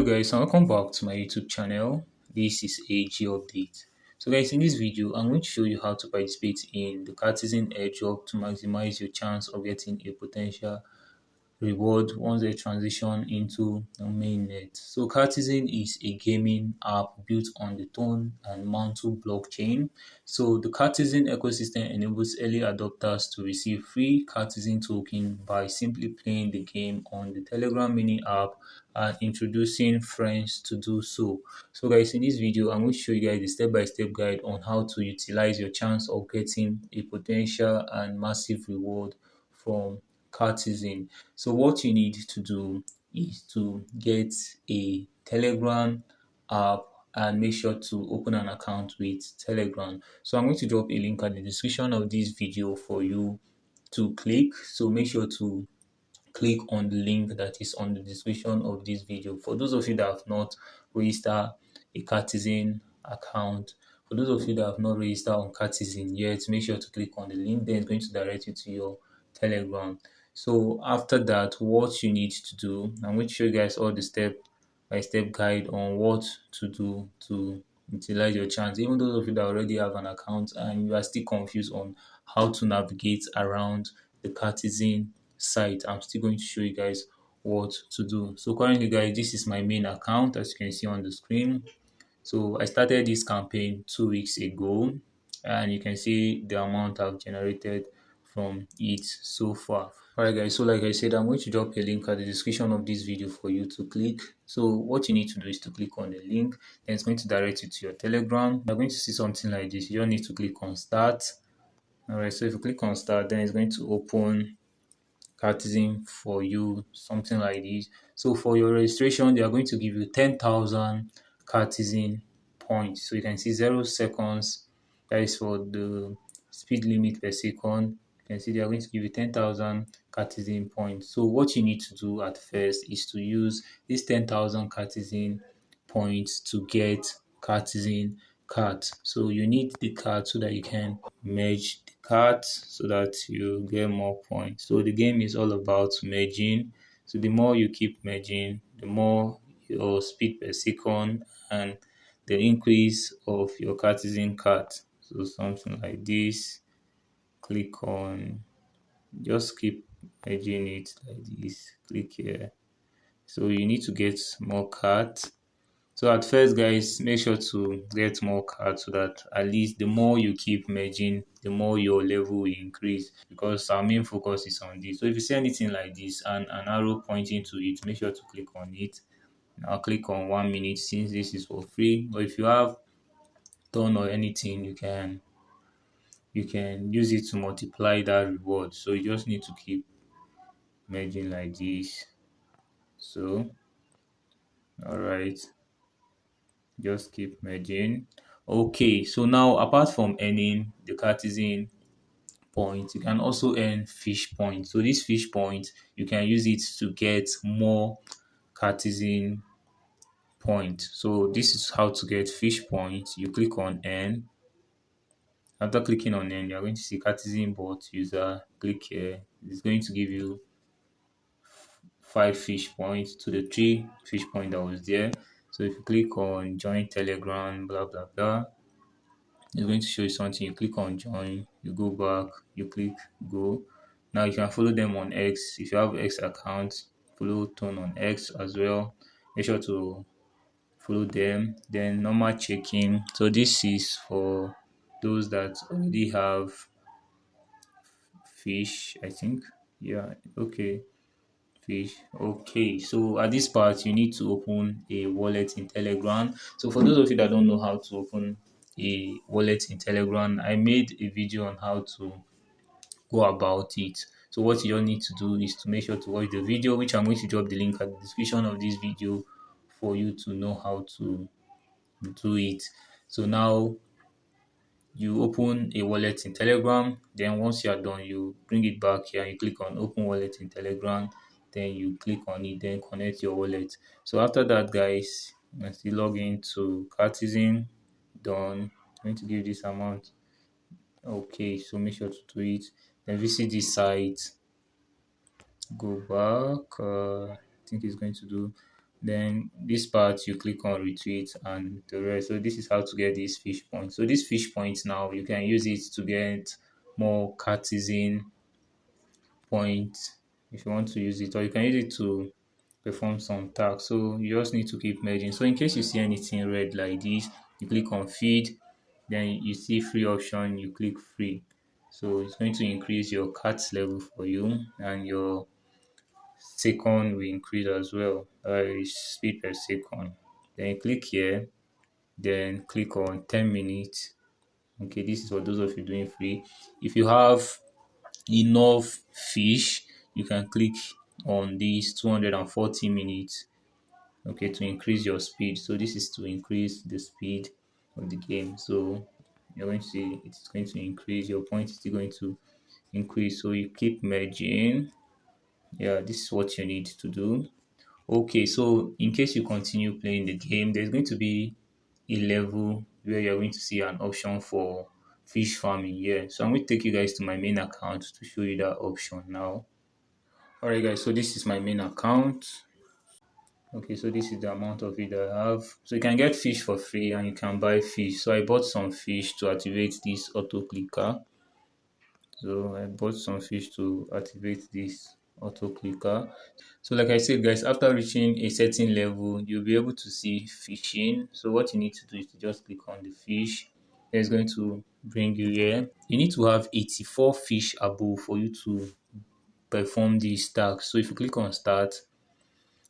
guys, and welcome back to my YouTube channel. This is AG Update. So guys, in this video I'm going to show you how to participate in the Catizen Airdrop to maximize your chance of getting a potential reward once they transition into the mainnet. So Cartizen is a gaming app built on the Tone and Mantle blockchain. So the Cartizen ecosystem enables early adopters to receive free Cartizen token by simply playing the game on the Telegram mini app and introducing friends to do so. So guys, in this video I'm going to show you guys the step-by-step guide on how to utilize your chance of getting a potential and massive reward from Cartizen. So what you need to do is to get a Telegram app and make sure to open an account with Telegram. So I'm going to drop a link at the description of this video for you to click. So make sure to click on the link that is on the description of this video. For those of you that have not registered a Catizen account, for those of you that have not registered on Catizen yet, make sure to click on the link. Then it's going to direct you to your Telegram. So after that, what you need to do, I'm going to show you guys all the step-by-step guide on what to do to utilize your chance. Even those of you that already have an account and you are still confused on how to navigate around the Catizen site, I'm still going to show you guys what to do. So currently guys, this is my main account as you can see on the screen. So I started this campaign 2 weeks ago and you can see the amount I've generated from it so far. Alright guys, so like I said, I'm going to drop a link at the description of this video for you to click. So what you need to do is to click on the link, then it's going to direct you to your Telegram. You're going to see something like this. You don't need to click on start. Alright, so if you click on start, then it's going to open Catizen for you, something like this. So for your registration, they are going to give you 10,000 Catizen points. So you can see 0 seconds. That is for the speed limit per second. You can see they are going to give you 10,000 Catizen points. So what you need to do at first is to use this 10,000 Catizen points to get Catizen cards. So you need the card so that you can merge the cards so that you get more points. So the game is all about merging. So the more you keep merging, the more your speed per second and the increase of your Catizen card. So something like this. Click on, just keep merging it like this. Click here. So you need to get more cards. So at first guys, make sure to get more cards so that at least the more you keep merging, the more your level will increase, because our main focus is on this. So if you see anything like this and an arrow pointing to it, make sure to click on it. Now click on 1 minute since this is for free. But if you have done or anything, you can use it to multiply that reward. So you just need to keep merging like this. So all right, just keep merging. Okay, so now apart from earning the Catizen points, you can also earn fish points. So this fish point, you can use it to get more Catizen points. So this is how to get fish points. You click on earn. After clicking on earn, you're going to see Catizen bot user. Click here. It's going to give you 5 fish points to the 3 fish point that was there. So if you click on join Telegram, blah blah blah, it's going to show you something. You click on join, you go back, you click go. Now you can follow them on X. If you have X account, follow Tone on X as well. Make sure to follow them. Then normal check-in. So this is for those that already have fish, I think. Yeah, okay. Fish. Okay, so at this part you need to open a wallet in Telegram. So for those of you that don't know how to open a wallet in Telegram, I made a video on how to go about it. So what you all need to do is to make sure to watch the video, which I'm going to drop the link at the description of this video for you to know how to do it. So now you open a wallet in Telegram. Then once you are done, you bring it back here and you click on open wallet in Telegram. Then you click on it, then connect your wallet. So after that guys, let's log into Catizen. Done. I'm going to give this amount. Okay, so make sure to do it. Then visit this site. Go back. I think it's going to do. Then this part you click on retweet and the rest. So this is how to get these fish points. So these fish points now you can use it to get more Cartizen points if you want to use it, or you can use it to perform some tasks. So you just need to keep merging. So in case you see anything red like this, you click on feed, then you see free option, you click free. So it's going to increase your carts level for you, and your second will increase as well. Speed per second. Then you click here, then click on 10 minutes. Okay, this is for those of you doing free. If you have enough fish, you can click on these 240 minutes, okay, to increase your speed. So this is to increase the speed of the game. So you're going to see it's going to increase, your point is still going to increase. So you keep merging. Yeah, this is what you need to do. Okay, so in case you continue playing the game, there's going to be a level where you're going to see an option for fish farming. Yeah, so I'm going to take you guys to my main account to show you that option now. All right, guys, so this is my main account. Okay, so this is the amount of it that I have. So you can get fish for free and you can buy fish. So I bought some fish to activate this auto clicker. So I bought some fish to activate this auto clicker. So like I said, guys, after reaching a certain level, you'll be able to see fishing. So what you need to do is to just click on the fish. It's going to bring you here. You need to have 84 fish above for you to perform these tasks. So if you click on start,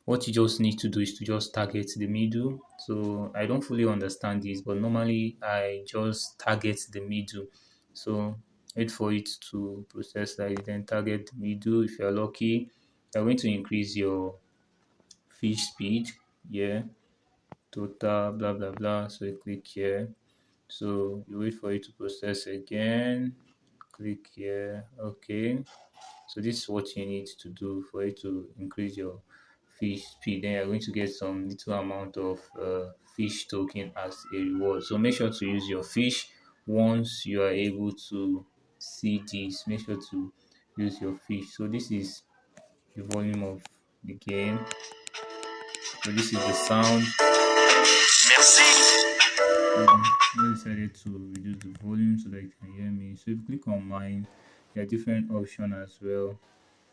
what you just need to do is to just target the middle. So I don't fully understand this, but normally I just target the middle. So wait for it to process that, then target the middle. If you're lucky, you're going to increase your fish speed. Yeah, total, blah blah blah. So you click here. So you wait for it to process again. Click here. Okay. So this is what you need to do for it to increase your fish speed. Then you're going to get some little amount of fish token as a reward. So make sure to use your fish once you are able to see this. Make sure to use your fish. So this is the volume of the game. So this is the sound. Merci. I decided to reduce the volume so that you can hear me. So if you click on mine, there are different options as well.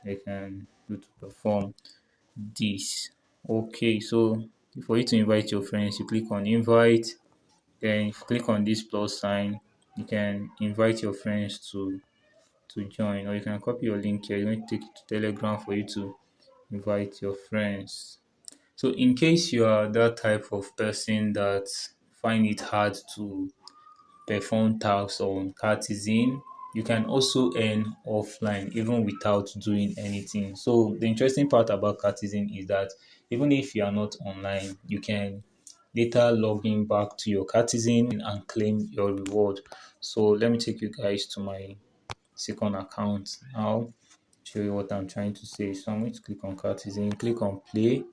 You can do to perform this. Okay, so for you to invite your friends, you click on invite. Then if you click on this plus sign, you can invite your friends to join, or you can copy your link here. You're going to take it to Telegram for you to invite your friends. So in case you are that type of person that find it hard to perform tasks on Cartizen, you can also earn offline even without doing anything. So the interesting part about Cartizen is that even if you are not online, you can later log in back to your Cartizen and claim your reward. So let me take you guys to my second account now, show you what I'm trying to say. So I'm going to click on Cartizen, click on play.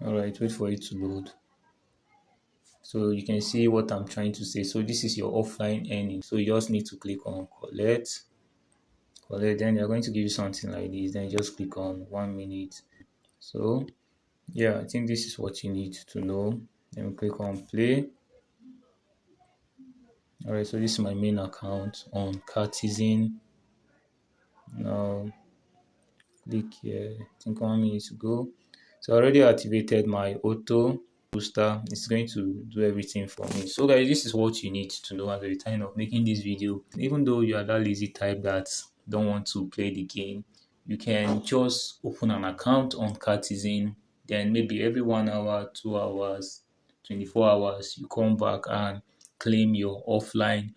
All right, wait for it to load. So you can see what I'm trying to say. So this is your offline earning. So you just need to click on collect. Then they're going to give you something like this. Then you just click on 1 minute. So yeah, I think this is what you need to know. Then we click on play. All right, so this is my main account on Cartizen. Now click here. I think 1 minute to go. So I already activated my auto booster. It's going to do everything for me. So guys, this is what you need to know at the time of making this video. Even though you are that lazy type that don't want to play the game, you can just open an account on Catizen. Then maybe every 1 hour, 2 hours, 24 hours, you come back and claim your offline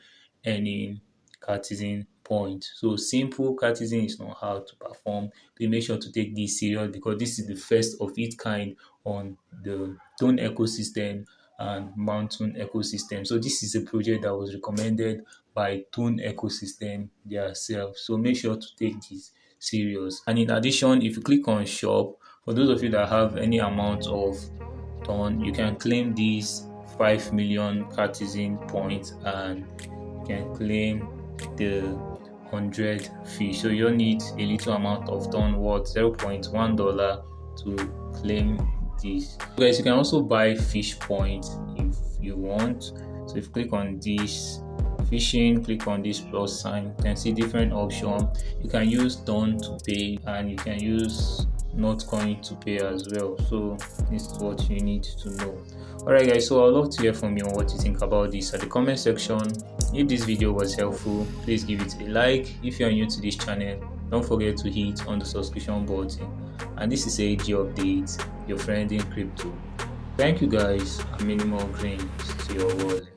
earning Catizen point. So simple. Catizen is not hard to perform. Please make sure to take this serious because this is the first of its kind on the Tone ecosystem and Mountain ecosystem. So this is a project that was recommended by Tone ecosystem themselves. So make sure to take this serious. And in addition, if you click on shop, for those of you that have any amount of Tone, you can claim these 5 million Catizen points and you can claim the 100 fish. So you need a little amount of Tone worth $0.1 to claim this. Guys, you can also buy fish points if you want. So if you click on this fishing, click on this plus sign, you can see different options. You can use done to pay and you can use not going to pay as well. So this is what you need to know. Alright guys, so I'd love to hear from you on what you think about this at the comment section. If this video was helpful, please give it a like. If you are new to this channel, don't forget to hit on the subscription button. And this is AG Update, your friend in crypto. Thank you guys, and many more greens to your wallet.